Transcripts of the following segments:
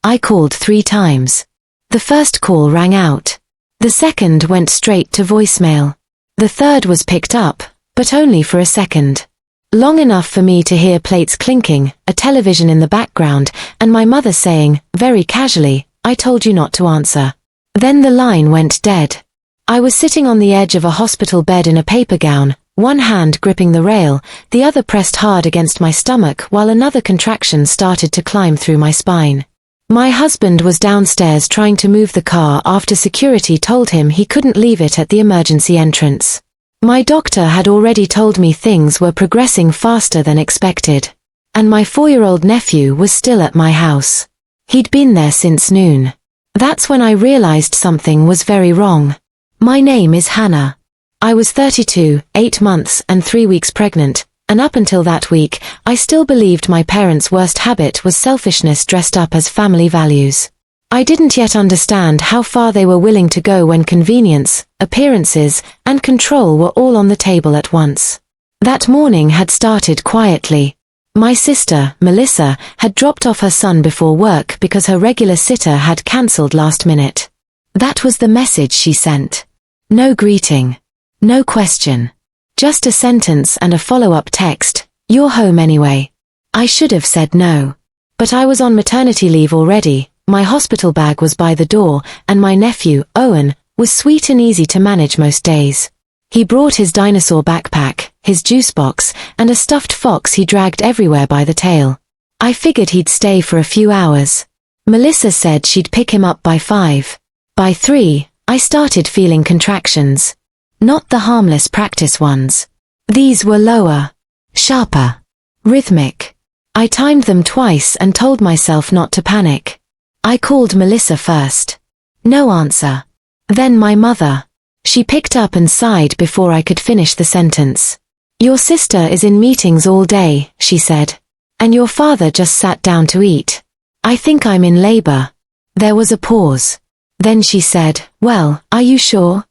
I called 3 times. The first call rang out. The second went straight to voicemail. The third was picked up, but only for a second. Long enough for me to hear plates clinking, a television in the background, and my mother saying, very casually, "I told you not to answer." Then the line went dead. I was sitting on the edge of a hospital bed in a paper gown, one hand gripping the rail, the other pressed hard against my stomach while another contraction started to climb through my spine. My husband was downstairs trying to move the car after security told him he couldn't leave it at the emergency entrance. My doctor had already told me things were progressing faster than expected. And my 4-year-old nephew was still at my house. He'd been there since noon. That's when I realized something was very wrong. My name is Hannah. I was 32, 8 months and 3 weeks pregnant, and up until that week, I still believed my parents' worst habit was selfishness dressed up as family values. I didn't yet understand how far they were willing to go when convenience, appearances, and control were all on the table at once. That morning had started quietly. My sister, Melissa, had dropped off her son before work because her regular sitter had cancelled last minute. That was the message she sent. No greeting. No question. Just a sentence and a follow-up text, "You're home anyway." I should have said no. But I was on maternity leave already, my hospital bag was by the door, and my nephew, Owen, was sweet and easy to manage most days. He brought his dinosaur backpack, his juice box, and a stuffed fox he dragged everywhere by the tail. I figured he'd stay for a few hours. Melissa said she'd pick him up by 5. By 3, I started feeling contractions. Not the harmless practice ones. These were lower, sharper, rhythmic. I timed them twice and told myself not to panic. I called Melissa first. No answer. Then my mother. She picked up and sighed before I could finish the sentence. "Your sister is in meetings all day," she said. "And your father just sat down to eat. I think I'm in labor." There was a pause. Then she said, "Well, are you sure?"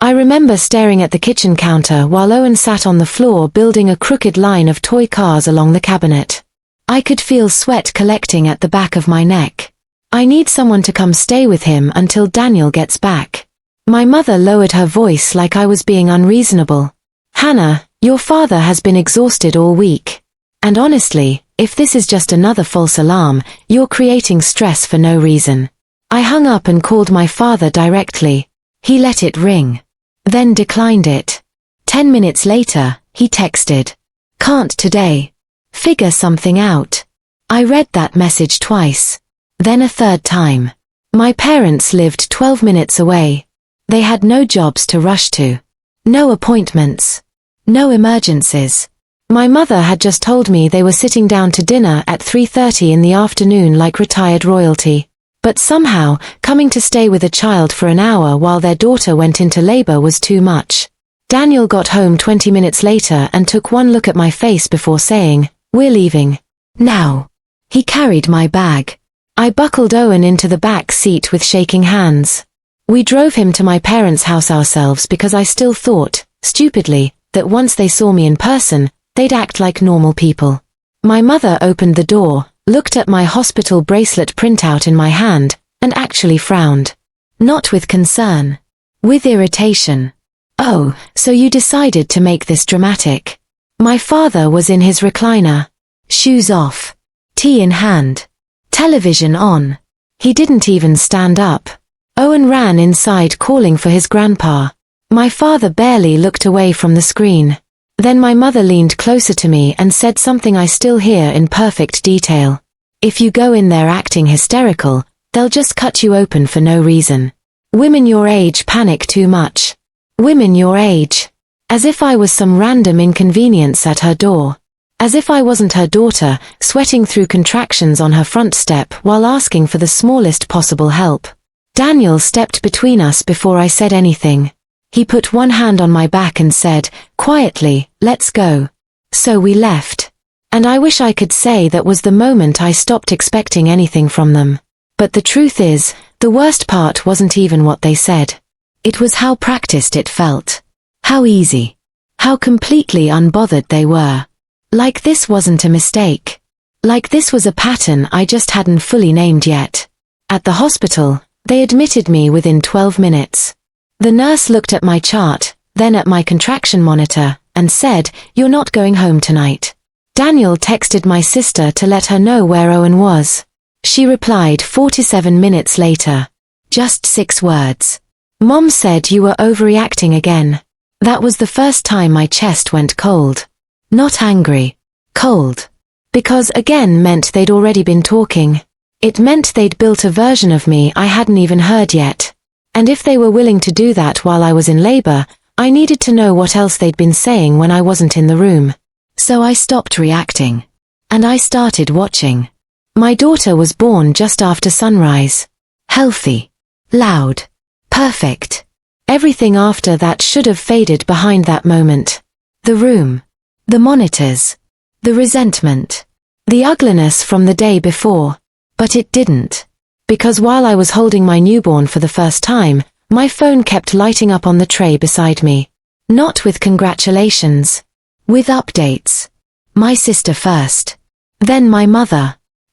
I remember staring at the kitchen counter while Owen sat on the floor building a crooked line of toy cars along the cabinet. I could feel sweat collecting at the back of my neck. I need someone to come stay with him until Daniel gets back. My mother lowered her voice like I was being unreasonable. "Hannah, your father has been exhausted all week. And honestly, if this is just another false alarm, you're creating stress for no reason." I hung up and called my father directly. He let it ring. Then declined it. 10 minutes later, he texted, "Can't today. Figure something out." I read that message twice. Then a third time. My parents lived 12 minutes away. They had no jobs to rush to. No appointments. No emergencies. My mother had just told me they were sitting down to dinner at 3:30 in the afternoon like retired royalty. But somehow, coming to stay with a child for an hour while their daughter went into labor was too much. Daniel got home 20 minutes later and took one look at my face before saying, "We're leaving. Now." He carried my bag. I buckled Owen into the back seat with shaking hands. We drove him to my parents' house ourselves because I still thought, stupidly, that once they saw me in person, they'd act like normal people. My mother opened the door, looked at my hospital bracelet printout in my hand, and actually frowned. Not with concern. With irritation. "Oh, so you decided to make this dramatic." My father was in his recliner. Shoes off. Tea in hand. Television on. He didn't even stand up. Owen ran inside calling for his grandpa. My father barely looked away from the screen. Then my mother leaned closer to me and said something I still hear in perfect detail. "If you go in there acting hysterical, they'll just cut you open for no reason. Women your age panic too much. Women your age." As if I was some random inconvenience at her door. As if I wasn't her daughter, sweating through contractions on her front step while asking for the smallest possible help. Daniel stepped between us before I said anything. He put one hand on my back and said, quietly, "Let's go." So we left. And I wish I could say that was the moment I stopped expecting anything from them. But the truth is, the worst part wasn't even what they said. It was how practiced it felt. How easy. How completely unbothered they were. Like this wasn't a mistake. Like this was a pattern I just hadn't fully named yet. At the hospital, they admitted me within 12 minutes. The nurse looked at my chart, then at my contraction monitor, and said, "You're not going home tonight." Daniel texted my sister to let her know where Owen was. She replied 47 minutes later. Just 6 words. "Mom said you were overreacting again." That was the first time my chest went cold. Not angry. Cold. Because again meant they'd already been talking. It meant they'd built a version of me I hadn't even heard yet. And if they were willing to do that while I was in labor, I needed to know what else they'd been saying when I wasn't in the room. So I stopped reacting. And I started watching. My daughter was born just after sunrise. Healthy. Loud. Perfect. Everything after that should have faded behind that moment. The room. The monitors. The resentment. The ugliness from the day before. But it didn't. Because while I was holding my newborn for the first time, my phone kept lighting up on the tray beside me. Not with congratulations. With updates. My sister first. Then my mother.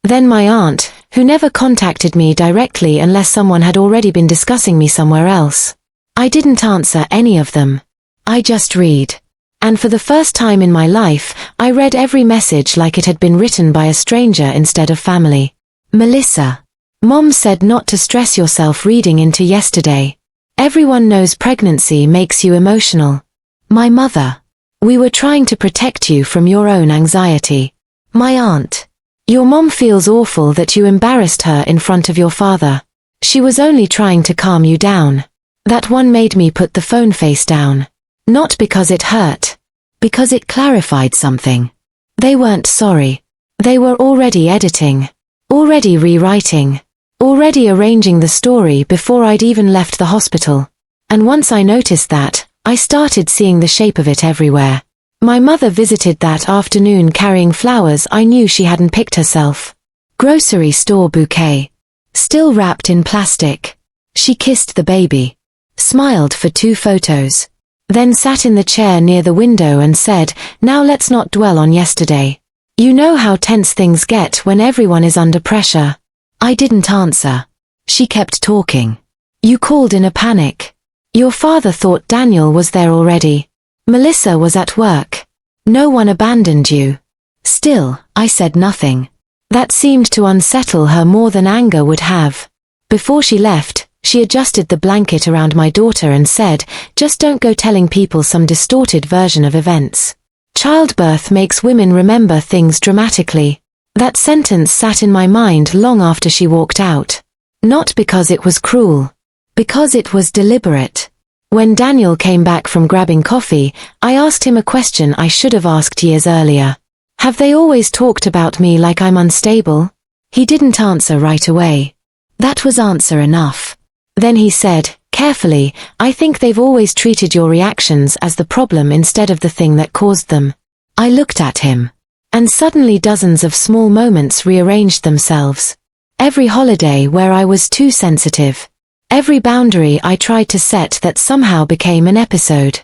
Then my aunt, who never contacted me directly unless someone had already been discussing me somewhere else. I didn't answer any of them. I just read. And for the first time in my life, I read every message like it had been written by a stranger instead of family. Melissa. Mom said not to stress yourself reading into yesterday. Everyone knows pregnancy makes you emotional. My mother. We were trying to protect you from your own anxiety. My aunt. Your mom feels awful that you embarrassed her in front of your father. She was only trying to calm you down. That one made me put the phone face down. Not because it hurt. Because it clarified something. They weren't sorry. They were already editing. Already rewriting. Already arranging the story before I'd even left the hospital. And once I noticed that, I started seeing the shape of it everywhere. My mother visited that afternoon carrying flowers I knew she hadn't picked herself. Grocery store bouquet. Still wrapped in plastic. She kissed the baby. Smiled for 2 photos. Then sat in the chair near the window and said, "Now let's not dwell on yesterday. You know how tense things get when everyone is under pressure." I didn't answer. She kept talking. "You called in a panic. Your father thought Daniel was there already. Melissa was at work. No one abandoned you." Still, I said nothing. That seemed to unsettle her more than anger would have. Before she left, she adjusted the blanket around my daughter and said, "Just don't go telling people some distorted version of events. Childbirth makes women remember things dramatically." That sentence sat in my mind long after she walked out. Not because it was cruel. Because it was deliberate. When Daniel came back from grabbing coffee, I asked him a question I should have asked years earlier. "Have they always talked about me like I'm unstable?" He didn't answer right away. That was answer enough. Then he said, carefully, "I think they've always treated your reactions as the problem instead of the thing that caused them." I looked at him. And suddenly dozens of small moments rearranged themselves. Every holiday where I was too sensitive. Every boundary I tried to set that somehow became an episode.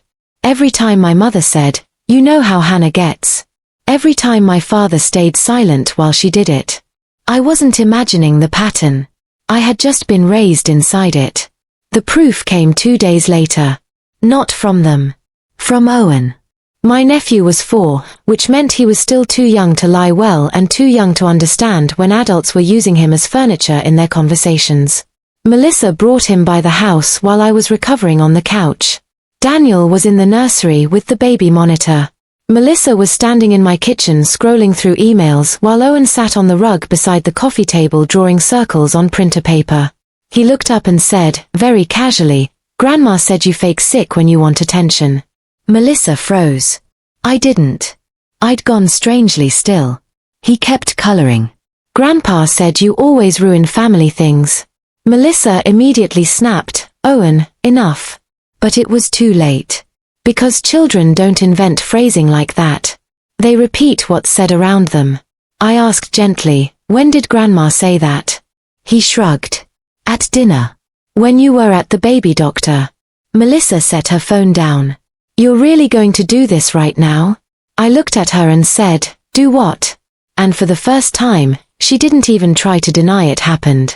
Every time my mother said, "You know how Hannah gets." Every time my father stayed silent while she did it. I wasn't imagining the pattern. I had just been raised inside it. The proof came 2 days later. Not from them. From Owen. My nephew was 4, which meant he was still too young to lie well and too young to understand when adults were using him as furniture in their conversations. Melissa brought him by the house while I was recovering on the couch. Daniel was in the nursery with the baby monitor. Melissa was standing in my kitchen scrolling through emails while Owen sat on the rug beside the coffee table drawing circles on printer paper. He looked up and said, very casually, "Grandma said you fake sick when you want attention." Melissa froze. I didn't. I'd gone strangely still. He kept coloring. "Grandpa said you always ruin family things." Melissa immediately snapped, "Owen, enough." But it was too late. Because children don't invent phrasing like that. They repeat what's said around them. I asked gently, "When did Grandma say that?" He shrugged. "At dinner. When you were at the baby doctor." Melissa set her phone down. "You're really going to do this right now?" I looked at her and said, "Do what?" And for the first time, she didn't even try to deny it happened.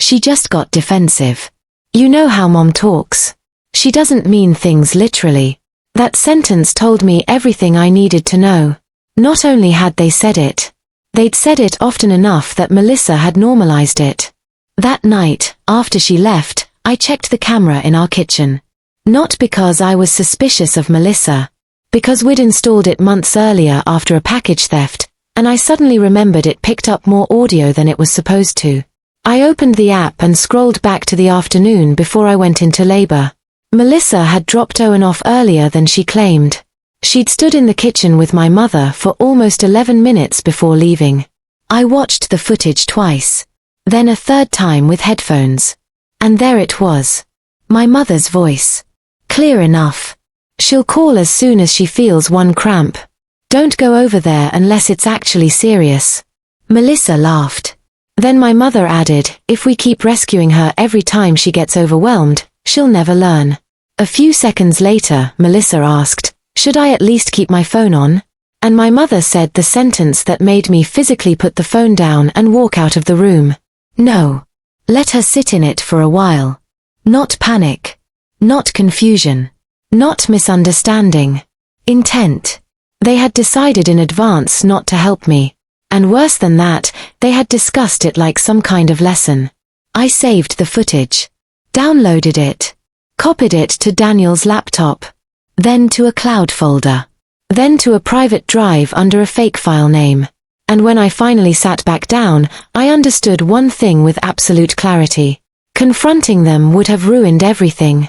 She just got defensive. You know how Mom talks. She doesn't mean things literally. That sentence told me everything I needed to know. Not only had they said it, they'd said it often enough that Melissa had normalized it. That night, after she left, I checked the camera in our kitchen. Not because I was suspicious of Melissa, because we'd installed it months earlier after a package theft, and I suddenly remembered it picked up more audio than it was supposed to. I opened the app and scrolled back to the afternoon before I went into labor. Melissa had dropped Owen off earlier than she claimed. She'd stood in the kitchen with my mother for almost 11 minutes before leaving. I watched the footage twice, then a third time with headphones. And there it was. My mother's voice. Clear enough. She'll call as soon as she feels one cramp. Don't go over there unless it's actually serious. Melissa laughed. Then my mother added, if we keep rescuing her every time she gets overwhelmed, she'll never learn. A few seconds later, Melissa asked, should I at least keep my phone on? And my mother said the sentence that made me physically put the phone down and walk out of the room. No. Let her sit in it for a while. Not panic. Not confusion. Not misunderstanding. Intent. They had decided in advance not to help me. And worse than that, they had discussed it like some kind of lesson. I saved the footage. Downloaded it. Copied it to Daniel's laptop. Then to a cloud folder. Then to a private drive under a fake file name. And when I finally sat back down, I understood one thing with absolute clarity. Confronting them would have ruined everything.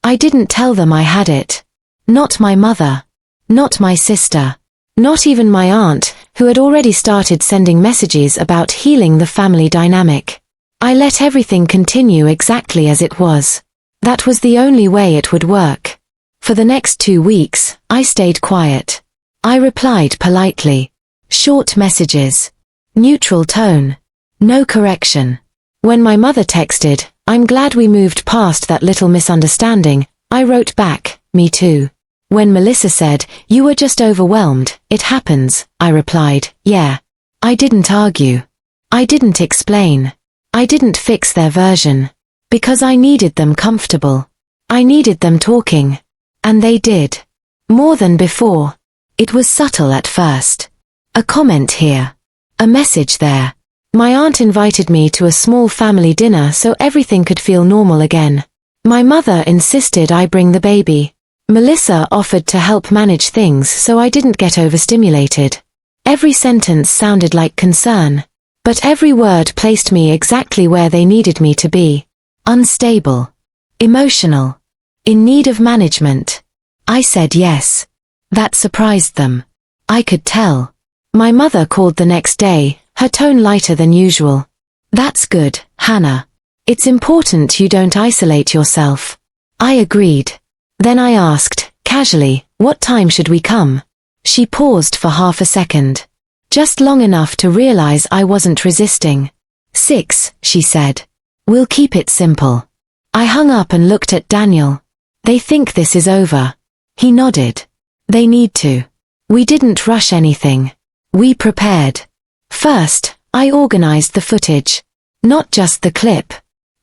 I didn't tell them I had it. Not my mother. Not my sister. Not even my aunt, who had already started sending messages about healing the family dynamic. I let everything continue exactly as it was. That was the only way it would work. For the next 2 weeks, I stayed quiet. I replied politely. Short messages. Neutral tone. No correction. When my mother texted, I'm glad we moved past that little misunderstanding, I wrote back, me too. When Melissa said, you were just overwhelmed, it happens, I replied, yeah. I didn't argue. I didn't explain. I didn't fix their version. Because I needed them comfortable. I needed them talking. And they did. More than before. It was subtle at first. A comment here. A message there. My aunt invited me to a small family dinner so everything could feel normal again. My mother insisted I bring the baby. Melissa offered to help manage things so I didn't get overstimulated. Every sentence sounded like concern. But every word placed me exactly where they needed me to be. Unstable. Emotional. In need of management. I said yes. That surprised them. I could tell. My mother called the next day, her tone lighter than usual. That's good, Hannah. It's important you don't isolate yourself. I agreed. Then I asked, casually, what time should we come? She paused for half a second. Just long enough to realize I wasn't resisting. 6, she said. We'll keep it simple. I hung up and looked at Daniel. They think this is over. He nodded. They need to. We didn't rush anything. We prepared. First, I organized the footage. Not just the clip.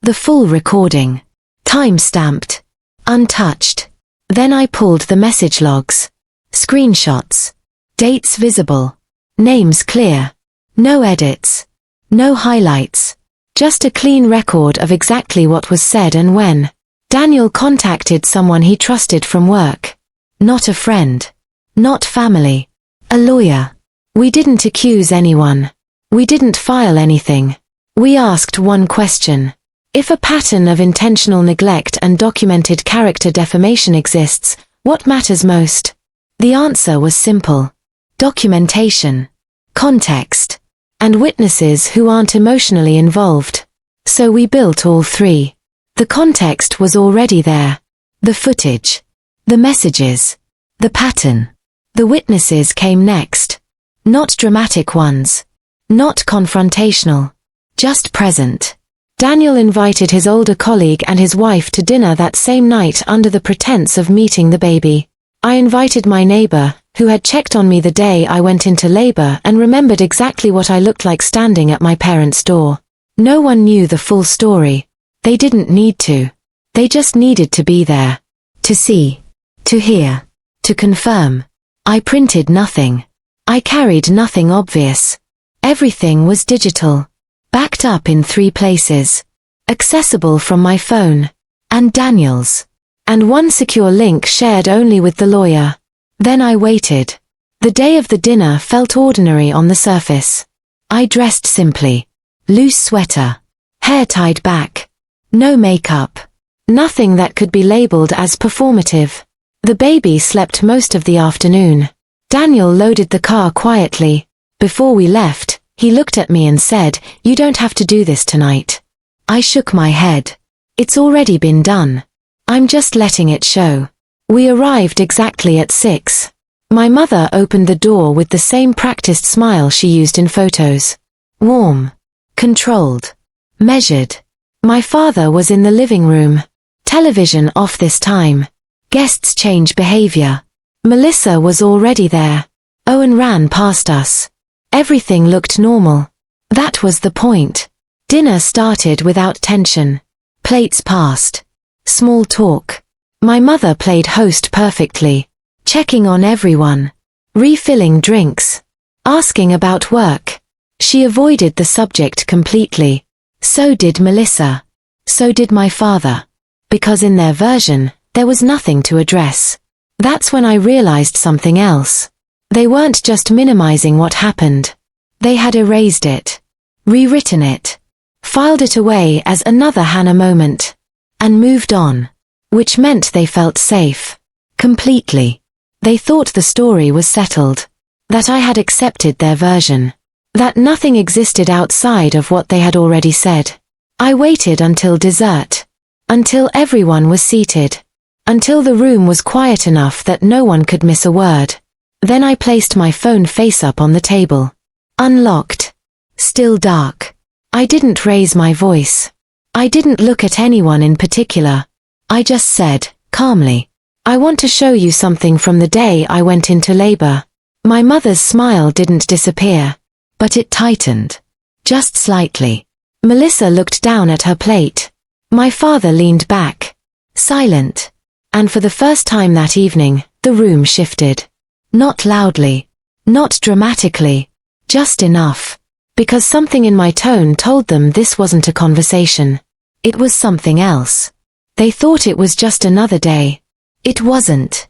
The full recording. Time-stamped. Untouched. Then I pulled the message logs. Screenshots. Dates visible. Names clear. No edits. No highlights. Just a clean record of exactly what was said and when. Daniel contacted someone he trusted from work. Not a friend. Not family. A lawyer. We didn't accuse anyone. We didn't file anything. We asked one question. If a pattern of intentional neglect and documented character defamation exists, what matters most? The answer was simple. Documentation. Context. And witnesses who aren't emotionally involved. So we built all three. The context was already there. The footage. The messages. The pattern. The witnesses came next. Not dramatic ones. Not confrontational. Just present. Daniel invited his older colleague and his wife to dinner that same night under the pretense of meeting the baby. I invited my neighbor, who had checked on me the day I went into labor and remembered exactly what I looked like standing at my parents' door. No one knew the full story. They didn't need to. They just needed to be there. To see. To hear. To confirm. I printed nothing. I carried nothing obvious. Everything was digital. Backed up in 3 places. Accessible from my phone. And Daniel's. And one secure link shared only with the lawyer. Then I waited. The day of the dinner felt ordinary on the surface. I dressed simply. Loose sweater. Hair tied back. No makeup. Nothing that could be labeled as performative. The baby slept most of the afternoon. Daniel loaded the car quietly. Before we left, he looked at me and said, "You don't have to do this tonight." I shook my head. It's already been done. I'm just letting it show. We arrived exactly at 6. My mother opened the door with the same practiced smile she used in photos. Warm. Controlled. Measured. My father was in the living room. Television off this time. Guests change behavior. Melissa was already there. Owen ran past us. Everything looked normal. That was the point. Dinner started without tension. Plates passed. Small talk. My mother played host perfectly. Checking on everyone. Refilling drinks. Asking about work. She avoided the subject completely. So did Melissa. So did my father. Because in their version, there was nothing to address. That's when I realized something else. They weren't just minimizing what happened. They had erased it. Rewritten it. Filed it away as another Hannah moment. And moved on. Which meant they felt safe. Completely. They thought the story was settled. That I had accepted their version. That nothing existed outside of what they had already said. I waited until dessert. Until everyone was seated. Until the room was quiet enough that no one could miss a word. Then I placed my phone face up on the table. Unlocked. Still dark. I didn't raise my voice. I didn't look at anyone in particular. I just said, calmly, "I want to show you something from the day I went into labor." My mother's smile didn't disappear. But it tightened. Just slightly. Melissa looked down at her plate. My father leaned back. Silent. And for the first time that evening, the room shifted. Not loudly. Not dramatically. Just enough. Because something in my tone told them this wasn't a conversation. It was something else. They thought it was just another day. It wasn't.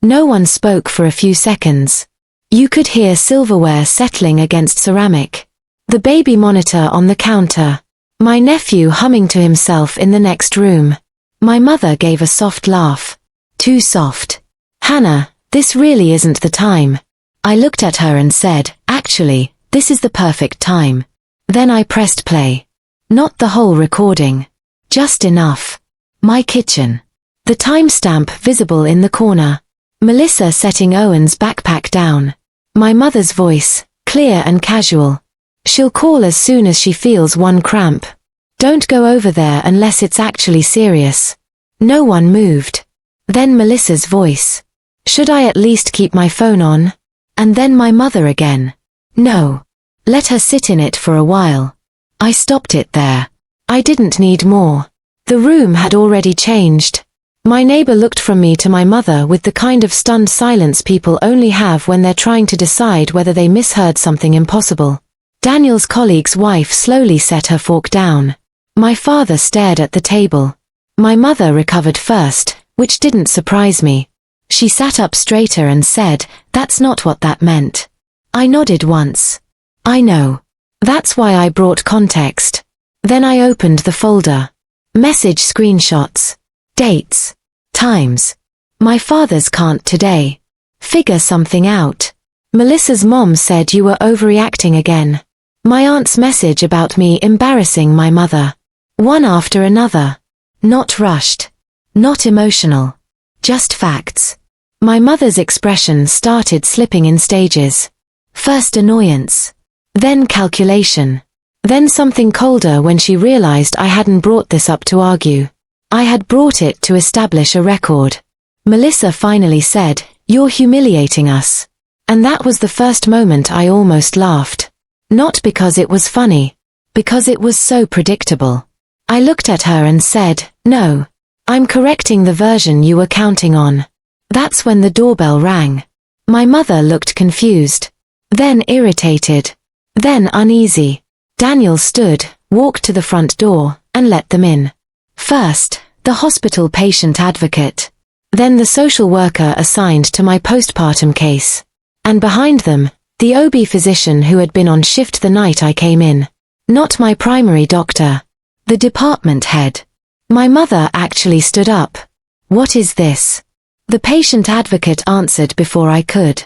No one spoke for a few seconds. You could hear silverware settling against ceramic. The baby monitor on the counter. My nephew humming to himself in the next room. My mother gave a soft laugh. Too soft. "Hannah, this really isn't the time." I looked at her and said, "Actually, this is the perfect time." Then I pressed play. Not the whole recording. Just enough. My kitchen. The timestamp visible in the corner. Melissa setting Owen's backpack down. My mother's voice, clear and casual. "She'll call as soon as she feels one cramp. Don't go over there unless it's actually serious." No one moved. Then Melissa's voice. "Should I at least keep my phone on?" And then my mother again. "No. Let her sit in it for a while." I stopped it there. I didn't need more. The room had already changed. My neighbor looked from me to my mother with the kind of stunned silence people only have when they're trying to decide whether they misheard something impossible. Daniel's colleague's wife slowly set her fork down. My father stared at the table. My mother recovered first, which didn't surprise me. She sat up straighter and said, "That's not what that meant." I nodded once. "I know. That's why I brought context." Then I opened the folder. Message screenshots. Dates. Times. My father's can't today. Figure something out. Melissa's mom said you were overreacting again. My aunt's message about me embarrassing my mother. One after another. Not rushed. Not emotional. Just facts. My mother's expression started slipping in stages. First annoyance. Then calculation. Then something colder when she realized I hadn't brought this up to argue. I had brought it to establish a record. Melissa finally said, "You're humiliating us." And that was the first moment I almost laughed. Not because it was funny, Because it was so predictable. I looked at her and said, "No. I'm correcting the version you were counting on." That's when the doorbell rang. My mother looked confused, then irritated, then uneasy. Daniel stood, walked to the front door, and let them in. First, the hospital patient advocate. Then the social worker assigned to my postpartum case. And behind them, the OB physician who had been on shift the night I came in. Not my primary doctor. The department head. My mother actually stood up. "What is this?" The patient advocate answered before I could.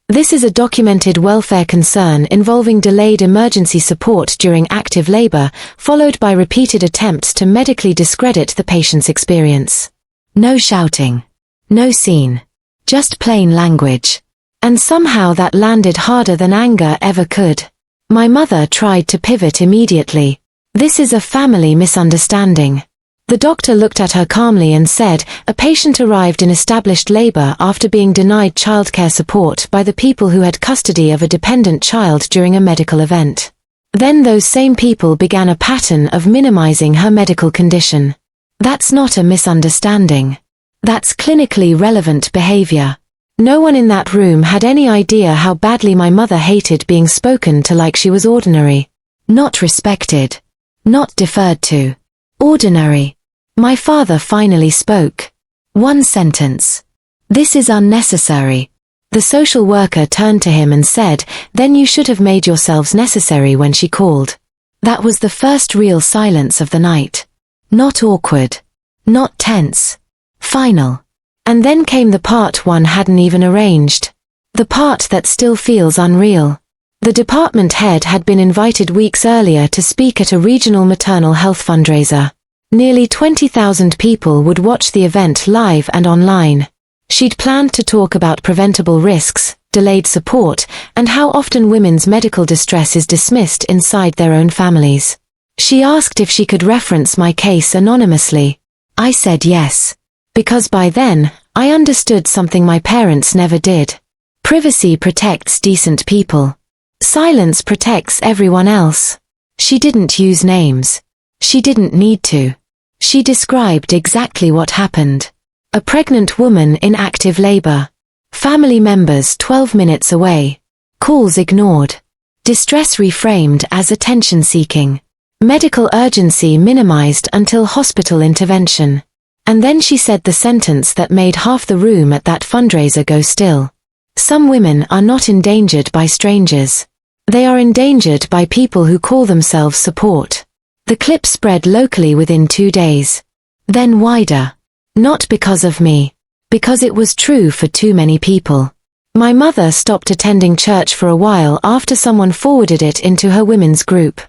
"This is a documented welfare concern involving delayed emergency support during active labor, followed by repeated attempts to medically discredit the patient's experience." No shouting. No scene. Just plain language. And somehow that landed harder than anger ever could. My mother tried to pivot immediately. "This is a family misunderstanding." The doctor looked at her calmly and said, "A patient arrived in established labor after being denied childcare support by the people who had custody of a dependent child during a medical event." Then those same people began a pattern of minimizing her medical condition. That's not a misunderstanding. That's clinically relevant behavior. No one in that room had any idea how badly my mother hated being spoken to like she was ordinary. Not respected. Not deferred to. Ordinary. My father finally spoke. One sentence. "This is unnecessary." The social worker turned to him and said, "Then you should have made yourselves necessary when she called." That was the first real silence of the night. Not awkward. Not tense. Final. And then came the part one hadn't even arranged. The part that still feels unreal. The department head had been invited weeks earlier to speak at a regional maternal health fundraiser. Nearly 20,000 people would watch the event live and online. She'd planned to talk about preventable risks, delayed support, and how often women's medical distress is dismissed inside their own families. She asked if she could reference my case anonymously. I said yes. Because by then, I understood something my parents never did. Privacy protects decent people. Silence protects everyone else. She didn't use names. She didn't need to. She described exactly what happened. A pregnant woman in active labor. Family members 12 minutes away. Calls ignored. Distress reframed as attention-seeking. Medical urgency minimized until hospital intervention. And then she said the sentence that made half the room at that fundraiser go still. "Some women are not endangered by strangers. They are endangered by people who call themselves support." The clip spread locally within 2 days. Then wider. Not because of me. Because it was true for too many people. My mother stopped attending church for a while after someone forwarded it into her women's group.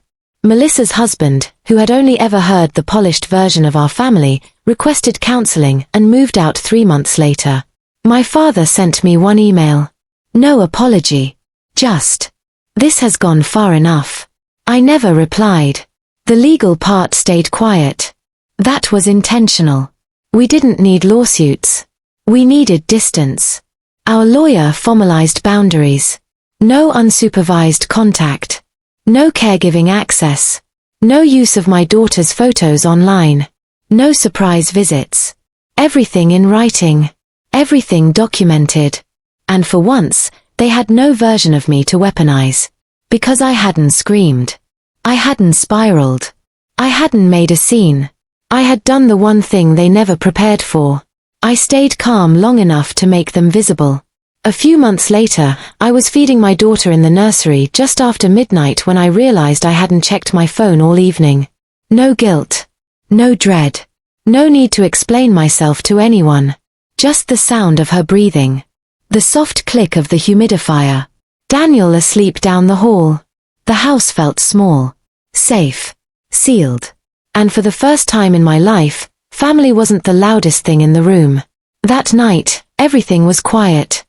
Melissa's husband, who had only ever heard the polished version of our family, requested counseling and moved out 3 months later. My father sent me one email. No apology. Just, "This has gone far enough." I never replied. The legal part stayed quiet. That was intentional. We didn't need lawsuits. We needed distance. Our lawyer formalized boundaries. No unsupervised contact. No caregiving access. No use of my daughter's photos online. No surprise visits. Everything in writing. Everything documented. And for once, they had no version of me to weaponize. Because I hadn't screamed. I hadn't spiraled. I hadn't made a scene. I had done the one thing they never prepared for. I stayed calm long enough to make them visible. A few months later, I was feeding my daughter in the nursery just after midnight when I realized I hadn't checked my phone all evening. No guilt. No dread. No need to explain myself to anyone. Just the sound of her breathing. The soft click of the humidifier. Daniel asleep down the hall. The house felt small. Safe. Sealed. And for the first time in my life, family wasn't the loudest thing in the room. That night, everything was quiet.